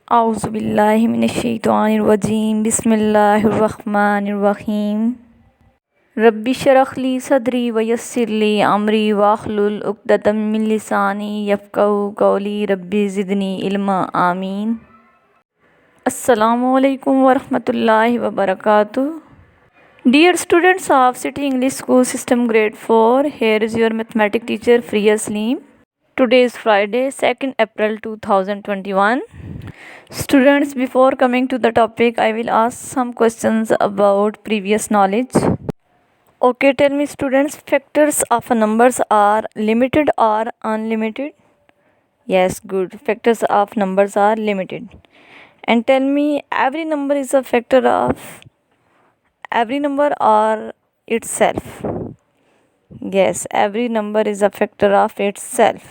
औज़ुबिल्लाहिमिनश्शैतानिर्रजीम बिस्मिल्लाहिर्रहमानिर्रहीम रब्बि शरह ली सदरी वयस्सिरली अमरी वाहलुल उक़दतम मिन लिसानी यफ़क़हू क़ौली रब्बि ज़िदनी इल्मा आमीन। अस्सलामु अलैकुम वरहमतुल्लाहि वबरकातुहू। Dear students of City English School System Grade 4, here is your mathematics teacher Priya Salim. Today is Friday, 2nd April 2021. Students, before coming to the topic, I will ask some questions about previous knowledge. Okay, tell me students, factors of numbers are limited or unlimited? Yes, good. Factors of numbers are limited. And tell me, every number is a factor of every number or itself? Yes, every number is a factor of itself.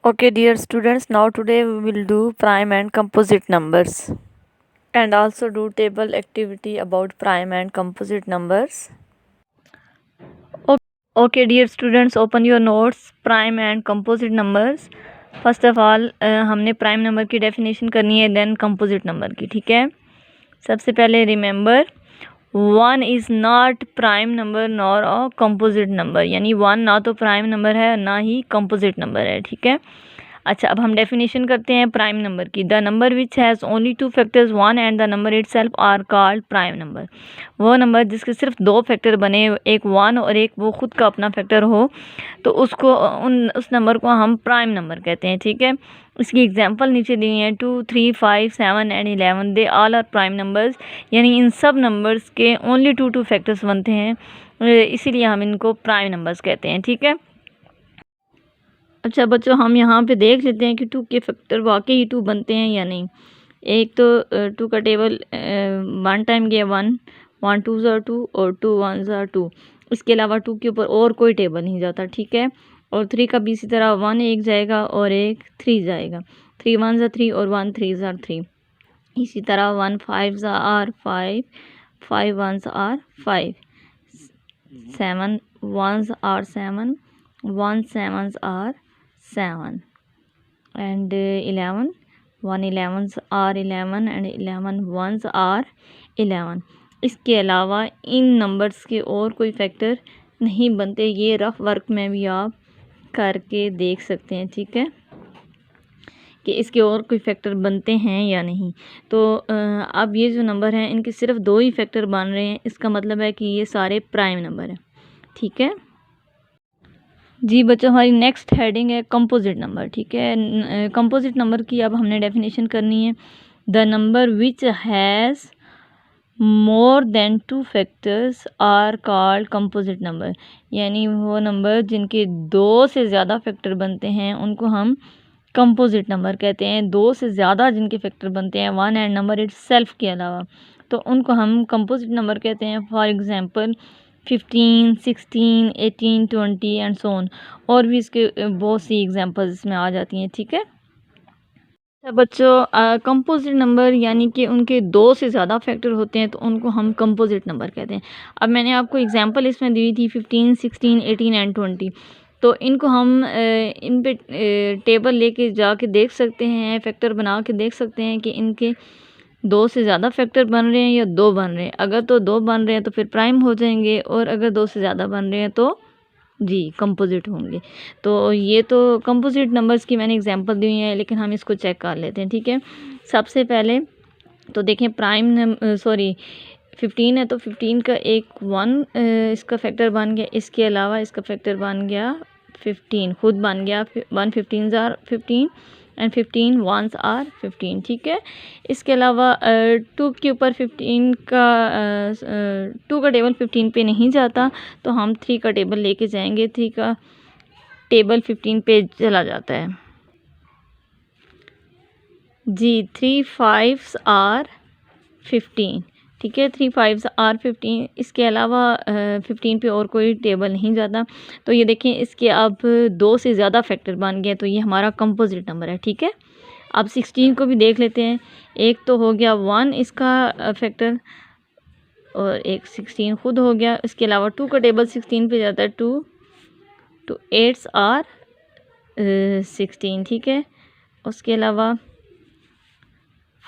Okay, dear students, now today we will do prime and composite numbers and also do table activity about prime and composite numbers. Okay, dear students, open your notes. Prime and composite numbers. First of all, हमने prime number की definition करनी है, then composite number की, ठीक है। सबसे पहले remember, one is not prime number nor a composite number, यानी वन ना तो प्राइम नंबर है ना ही कंपोजिट नंबर है, ठीक है। अच्छा, अब हम डेफिनेशन करते हैं प्राइम नंबर की। The number which has only two factors one and the number itself are called prime number. वो नंबर जिसके सिर्फ दो फैक्टर बने, एक वन और एक वो खुद का अपना फैक्टर हो, तो उसको उस नंबर को हम प्राइम नंबर कहते हैं, ठीक है। इसकी एग्जांपल नीचे दी है 2, 3, 5, 7 and 11, they all are prime numbers, यानी इन सब नंबर्स के ओनली टू फैक्टर्स बनते हैं, इसीलिए हम इनको प्राइम नंबर्स कहते हैं, ठीक है। अच्छा बच्चों, हम यहाँ पे देख लेते हैं कि टू के फैक्टर वाकई ही टू बनते हैं या नहीं। एक तो टू का टेबल वन टाइम गया वन, वन टू ज़ार टू और टू वन ज़ार टू, इसके अलावा टू के ऊपर और कोई टेबल नहीं जाता, ठीक है। और थ्री का भी इसी तरह वन एक जाएगा और एक थ्री जाएगा, थ्री वन ज़ार थ्री और वन थ्री ज़ार थ्री। इसी तरह वन फाइव ज़ार फाइव, फाइव वन ज़ार five, seven one are seven, one seven are seven, and 11, one 11s are 11 and 11 1s are 11। इसके अलावा इन नंबर्स के और कोई फैक्टर नहीं बनते। ये रफ वर्क में भी आप करके देख सकते हैं, ठीक है, कि इसके और कोई फैक्टर बनते हैं या नहीं। तो अब ये जो नंबर हैं इनके सिर्फ दो ही फैक्टर बन रहे हैं, इसका मतलब है कि ये सारे प्राइम नंबर हैं, ठीक है जी। बच्चों, हमारी नेक्स्ट हेडिंग है कंपोजिट नंबर, ठीक है। कंपोजिट नंबर की अब हमने डेफिनेशन करनी है। The number which has more than two factors are called composite number, यानी वो नंबर जिनके दो से ज़्यादा फैक्टर बनते हैं उनको हम कंपोजिट नंबर कहते हैं। दो से ज़्यादा जिनके फैक्टर बनते हैं वन एंड नंबर इटसेल्फ के अलावा, तो उनको हम कंपोजिट नंबर कहते हैं। For example 15, 16, 18, 20 and so on, और भी इसके बहुत सी एग्जांपल्स इसमें आ जाती हैं, ठीक है। बच्चों, कंपोजिट नंबर यानी कि उनके दो से ज़्यादा फैक्टर होते हैं तो उनको हम कंपोजिट नंबर कहते हैं। अब मैंने आपको एग्जांपल इसमें दी थी 15, 16, 18 एंड 20, तो इनको हम इन पे टेबल लेके जाके देख सकते हैं, फैक्टर बना के देख सकते हैं कि इनके दो से ज़्यादा फैक्टर बन रहे हैं या दो बन रहे हैं। अगर तो दो बन रहे हैं तो फिर प्राइम हो जाएंगे, और अगर दो से ज़्यादा बन रहे हैं तो जी कंपोजिट होंगे। तो ये तो कंपोजिट नंबर्स की मैंने एग्जांपल दी हुई है, लेकिन हम इसको चेक कर लेते हैं, ठीक है। सबसे पहले तो देखें प्राइम 15 है, तो 15 का एक वन इसका फैक्टर बन गया, इसके अलावा इसका फैक्टर बन गया 15, खुद बन गया 1 15 ज़ार 15 एंड 15 1s आर 15, ठीक है। इसके अलावा टू के ऊपर 15 का टू का टेबल 15 पे नहीं जाता, तो हम थ्री का टेबल लेके जाएंगे, थ्री का टेबल 15 पे चला जाता है जी। 3 5s आर 15, ठीक है, 3 5s आर 15। इसके अलावा 15 पे और कोई टेबल नहीं जाता। तो ये देखें, इसके अब दो से ज़्यादा फैक्टर बन गए, तो ये हमारा कंपोजिट नंबर है, ठीक है। अब 16 को भी देख लेते हैं। एक तो हो गया वन इसका फैक्टर, और एक 16 खुद हो गया। इसके अलावा टू का टेबल 16 पे जाता है, 2 8s आर 16, ठीक है। उसके अलावा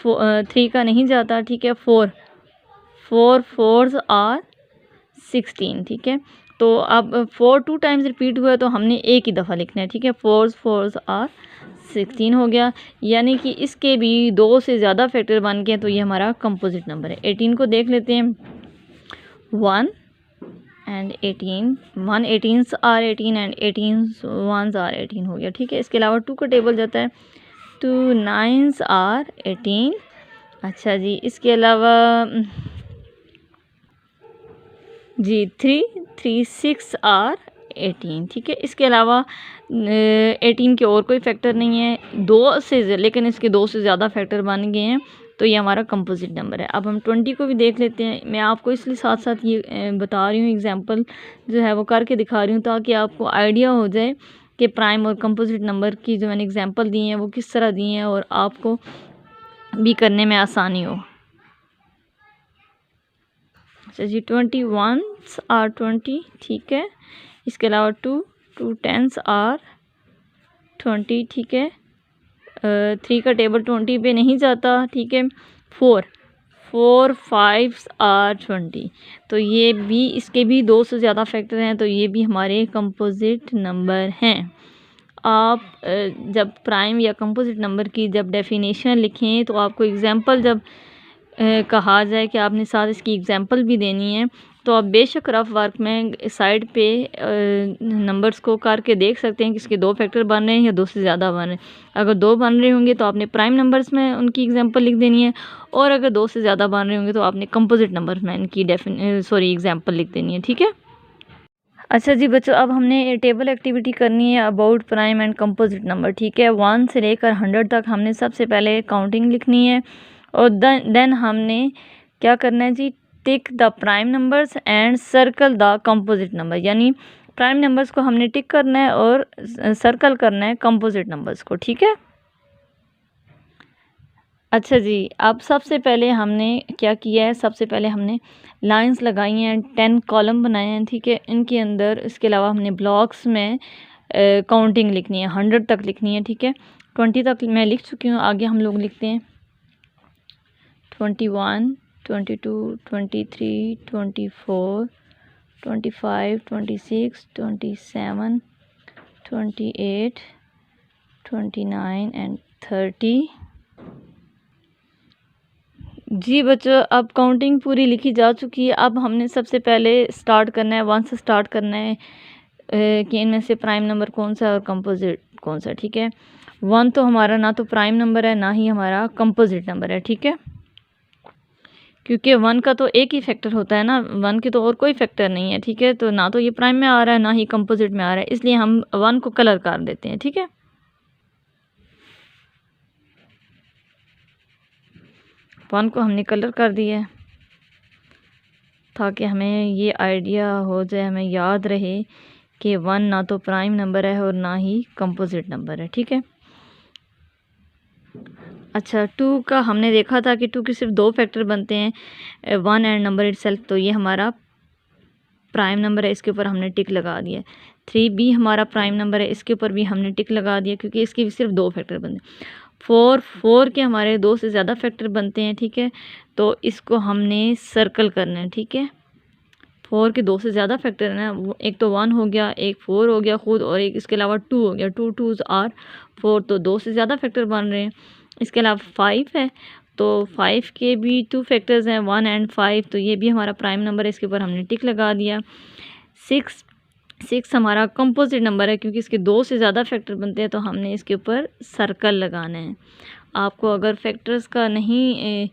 3 का नहीं जाता, ठीक है। 4 4 आर 16, ठीक है। तो अब 4 2 टाइम्स रिपीट हुआ तो हमने एक ही दफ़ा लिखना है, ठीक है। 4 आर 16 हो गया, यानी कि इसके भी 2 से ज़्यादा फैक्टर बन गए, तो ये हमारा कंपोजिट नंबर है। 18 को देख लेते हैं। 1 and 18, 1 18s are 18 and 18s 1s are 18 हो गया, ठीक है। इसके अलावा 2 का टेबल जाता है, 2 9s आर 18। अच्छा जी, इसके अलावा जी 3 6 आर 18, ठीक है। इसके अलावा 18 के और कोई फैक्टर नहीं है, 2 से, लेकिन इसके 2 से ज़्यादा फैक्टर बन गए हैं, तो ये हमारा कंपोजिट नंबर है। अब हम 20 को भी देख लेते हैं। मैं आपको इसलिए साथ साथ ये बता रही हूँ, एग्जांपल जो है वो करके दिखा रही हूँ, ताकि आपको आइडिया हो जाए कि प्राइम और कंपोजिट नंबर की जो मैंने एग्जांपल दी हैं वो किस तरह दी हैं और आपको भी करने में आसानी हो। अच्छा जी, 21s आर 20, ठीक है। इसके अलावा 2 10s आर 20, ठीक है। 3 का टेबल 20 पे नहीं जाता, ठीक है। 4 5s आर 20, तो ये भी, इसके भी 2 से ज़्यादा फैक्टर हैं, तो ये भी हमारे कंपोजिट नंबर हैं। आप जब प्राइम या कंपोजिट नंबर की जब डेफिनेशन लिखें तो आपको एग्जांपल जब कहा जाए कि आपने साथ इसकी एग्जांपल भी देनी है, तो आप बेशक रफ वर्क में साइड पे नंबर्स को करके देख सकते हैं कि इसके 2 फैक्टर बन रहे हैं या 2 से ज़्यादा बन रहे हैं। अगर 2 बन रहे होंगे तो आपने प्राइम नंबर्स में उनकी एग्जांपल लिख देनी है, और अगर 2 से ज़्यादा बन रहे होंगे तो आपने कंपोजिट नंबर में इनकी एग्जांपल लिख देनी है, ठीक है। अच्छा जी बच्चों, अब हमने टेबल एक्टिविटी करनी है about prime and composite number, ठीक है। 1 से लेकर 100 तक हमने सबसे पहले काउंटिंग लिखनी है, और देन हमने क्या करना है जी, tick the prime numbers and circle the composite number, यानी प्राइम नंबर्स को हमने टिक करना है और सर्कल करना है कंपोजिट नंबर्स को, ठीक है। अच्छा जी, अब सबसे पहले हमने क्या किया है, सबसे पहले हमने लाइंस लगाई हैं, 10 कॉलम बनाए हैं, ठीक है। इनके अंदर इसके अलावा हमने ब्लॉक्स में काउंटिंग लिखनी है, 100 तक लिखनी है, ठीक है। 20 तक मैं लिख चुकी हूँ, आगे हम लोग लिखते हैं 21 22 23 24 25 26 27 28 29 एंड 30। जी बच्चों, अब काउंटिंग पूरी लिखी जा चुकी है। अब हमने सबसे पहले स्टार्ट करना है, 1 से स्टार्ट करना है कि इनमें से प्राइम नंबर कौन सा है और कंपोजिट कौन सा है, ठीक है। 1 तो हमारा ना तो प्राइम नंबर है ना ही हमारा कंपोजिट नंबर है, ठीक है। क्योंकि 1 का तो एक ही फैक्टर होता है ना, 1 के तो और कोई फैक्टर नहीं है, ठीक है। तो ना तो ये प्राइम में आ रहा है ना ही कंपोजिट में आ रहा है, इसलिए हम 1 को कलर कर देते हैं, ठीक है। वन को हमने कलर कर दिया है ताकि हमें ये आइडिया हो जाए, हमें याद रहे कि 1 ना तो प्राइम नंबर है और ना ही कंपोजिट नंबर है, ठीक है। अच्छा, 2 का हमने देखा था कि 2 के सिर्फ 2 फैक्टर बनते हैं, 1 एंड नंबर इटसेल्फ, तो ये हमारा प्राइम नंबर है, इसके ऊपर हमने टिक लगा दिया। 3 भी हमारा प्राइम नंबर है, इसके ऊपर भी हमने टिक लगा दिया क्योंकि इसके भी सिर्फ 2 फैक्टर बनते हैं। 4 के हमारे 2 से ज़्यादा फैक्टर बनते हैं, ठीक है। तो इसको हमने सर्कल करना है, ठीक है। 4 के 2 से ज़्यादा फैक्टर है ना, वो एक तो 1 हो गया, एक 4 हो गया खुद, और एक इसके अलावा 2 हो गया, 2 2s आर 4, तो 2 से ज़्यादा फैक्टर बन रहे हैं। इसके अलावा 5 है, तो 5 के भी 2 फैक्टर्स हैं, 1 एंड 5, तो ये भी हमारा प्राइम नंबर है, इसके ऊपर हमने टिक लगा दिया। 6 हमारा कंपोजिट नंबर है क्योंकि इसके 2 से ज़्यादा फैक्टर बनते हैं, तो हमने इसके ऊपर सर्कल लगाना है। आपको अगर फैक्टर्स का नहीं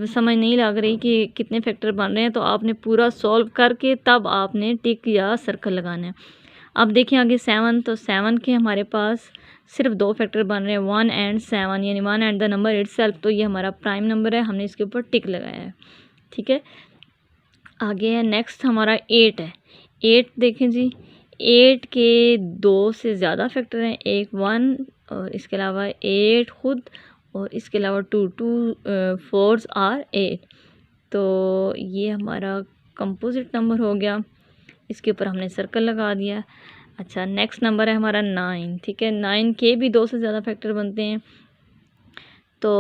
समझ नहीं लग रही कि कितने फैक्टर बन रहे हैं, तो आपने पूरा सॉल्व करके तब आपने टिक या सर्कल लगाना है। अब देखिए आगे 7, तो 7 के हमारे पास सिर्फ 2 फैक्टर बन रहे हैं, 1 एंड 7, यानी 1 एंड द नंबर इटसेल्फ, तो ये हमारा प्राइम नंबर है, हमने इसके ऊपर टिक लगाया है, ठीक है। आगे है नेक्स्ट हमारा 8 है। 8 देखें जी, 8 के 2 से ज़्यादा फैक्टर हैं, एक 1 और इसके अलावा 8 खुद, और इसके अलावा 2 4s आर 8, तो ये हमारा कंपोजिट नंबर हो गया, इसके ऊपर हमने सर्कल लगा दिया। अच्छा, नेक्स्ट नंबर है हमारा 9, ठीक है। 9 के भी 2 से ज़्यादा फैक्टर बनते हैं, तो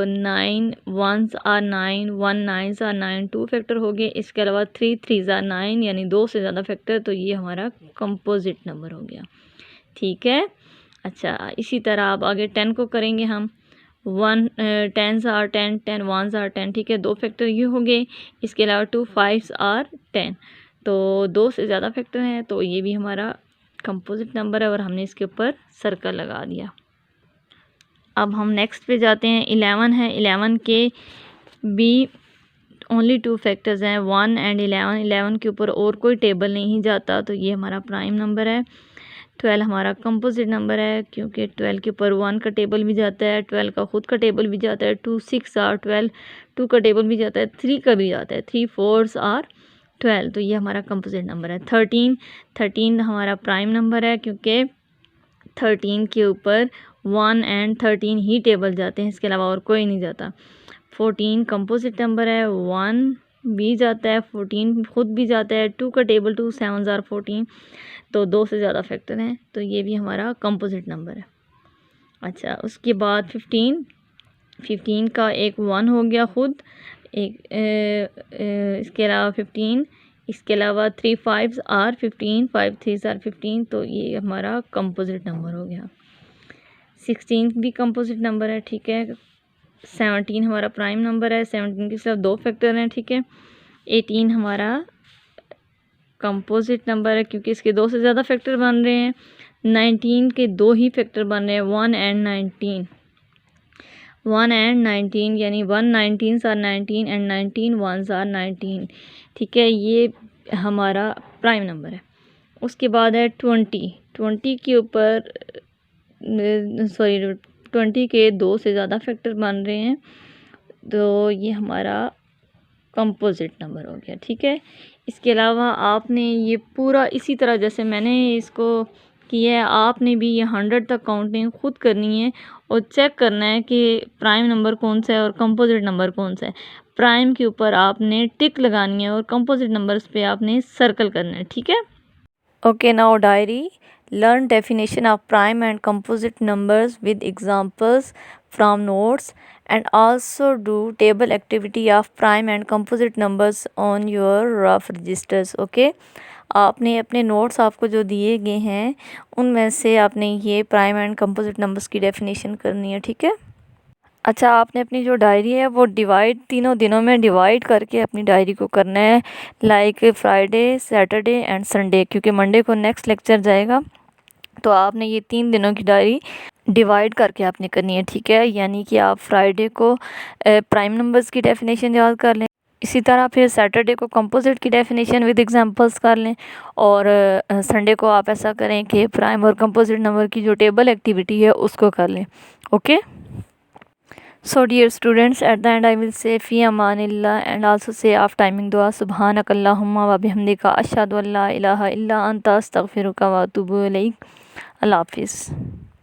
9 1s are 9, 1 9s are 9, 2 factor हो गए। इसके अलावा 3 3s आर 9 यानी 2 से ज़्यादा फैक्टर, तो ये हमारा कंपोजिट नंबर हो गया। ठीक है। अच्छा, इसी तरह अब आगे 10 को करेंगे हम। 1 10s आर 10, 10 1s आर 10, ठीक है, 2 फैक्टर ये हो गए। इसके अलावा 2 5s आर 10, तो 2 से ज़्यादा फैक्टर हैं, तो ये भी हमारा कंपोजिट नंबर है और हमने इसके ऊपर सर्कल लगा दिया। अब हम नेक्स्ट पे जाते हैं। 11 है। 11 के भी ओनली 2 फैक्टर्स हैं, 1 एंड 11। 11 के ऊपर और कोई टेबल नहीं जाता, तो ये हमारा प्राइम नंबर है। 12 हमारा कंपोजिट नंबर है, क्योंकि 12 के ऊपर 1 का टेबल भी जाता है, 12 का खुद का टेबल भी जाता है, 2 6 आर 12, 2 का टेबल भी जाता है, 3 का भी जाता है, 3 4s आर 12, तो ये हमारा कंपोजिट नंबर है। 13 हमारा प्राइम नंबर है, क्योंकि 13 के ऊपर 1 एंड 13 ही टेबल जाते हैं, इसके अलावा और कोई नहीं जाता। 14 कंपोजिट नंबर है, 1 भी जाता है, 14 खुद भी जाता है, 2 का टेबल 2 7s आर 14, तो 2 से ज़्यादा फैक्टर हैं, तो ये भी हमारा कंपोजिट नंबर है। अच्छा, उसके बाद 15 का एक 1 हो गया खुद, एक इसके अलावा 15, इसके अलावा 3 5s आर 15, 5 3s आर 15, तो ये हमारा कंपोजिट नंबर हो गया। 16 भी कंपोजिट नंबर है, ठीक है। 17 हमारा प्राइम नंबर है, 17 के सिर्फ 2 फैक्टर हैं, ठीक है। 18 हमारा कंपोजिट नंबर है, क्योंकि इसके 2 से ज़्यादा फैक्टर बन रहे हैं। 19 के 2 ही फैक्टर बन रहे हैं, 1 एंड 19, 1 एंड 19 यानी 1 19s are 19 and 19 1s are 19, ठीक है, ये हमारा प्राइम नंबर है। उसके बाद है 20 के ऊपर सॉरी 20 के 2 से ज़्यादा फैक्टर बन रहे हैं, तो ये हमारा कंपोजिट नंबर हो गया, ठीक है। इसके अलावा आपने ये पूरा इसी तरह जैसे मैंने इसको किया है, आपने भी ये 100 तक काउंटिंग खुद करनी है और चेक करना है कि प्राइम नंबर कौन सा है और कंपोजिट नंबर कौन सा है। प्राइम के ऊपर आपने टिक लगानी है और कंपोजिट नंबर्स पे आपने सर्कल करना है, ठीक है। Okay, now diary learn definition of prime and composite numbers with examples from notes, and also do table activity of prime and composite numbers on your rough registers. okay, आपने अपने notes आपको जो दिए गए हैं उनमें से आपने ये प्राइम एंड कंपोजिट नंबर्स की डेफिनेशन करनी है, ठीक है। अच्छा, आपने अपनी जो डायरी है वो तीनों दिनों में डिवाइड करके अपनी डायरी को करना है, like Friday Saturday and Sunday, क्योंकि मंडे को नेक्स्ट लेक्चर जाएगा, तो आपने ये 3 दिनों की डायरी डिवाइड करके आपने करनी है, ठीक है। यानी कि आप फ्राइडे को प्राइम नंबर्स की डेफिनेशन याद कर लें, इसी तरह फिर सैटरडे को composite key definition with examples कर लें, और संडे को आप ऐसा करें कि प्राइम और कंपोजिट नंबर की जो टेबल एक्टिविटी है उसको कर लें। Okay, so dear students, at the end I will say fi amanillah, and also say after timing dua subhanakallahumma wa bihamdika ashhadu an la ilaha illa anta astaghfiruka wa atubu ilaik. Allah Hafiz.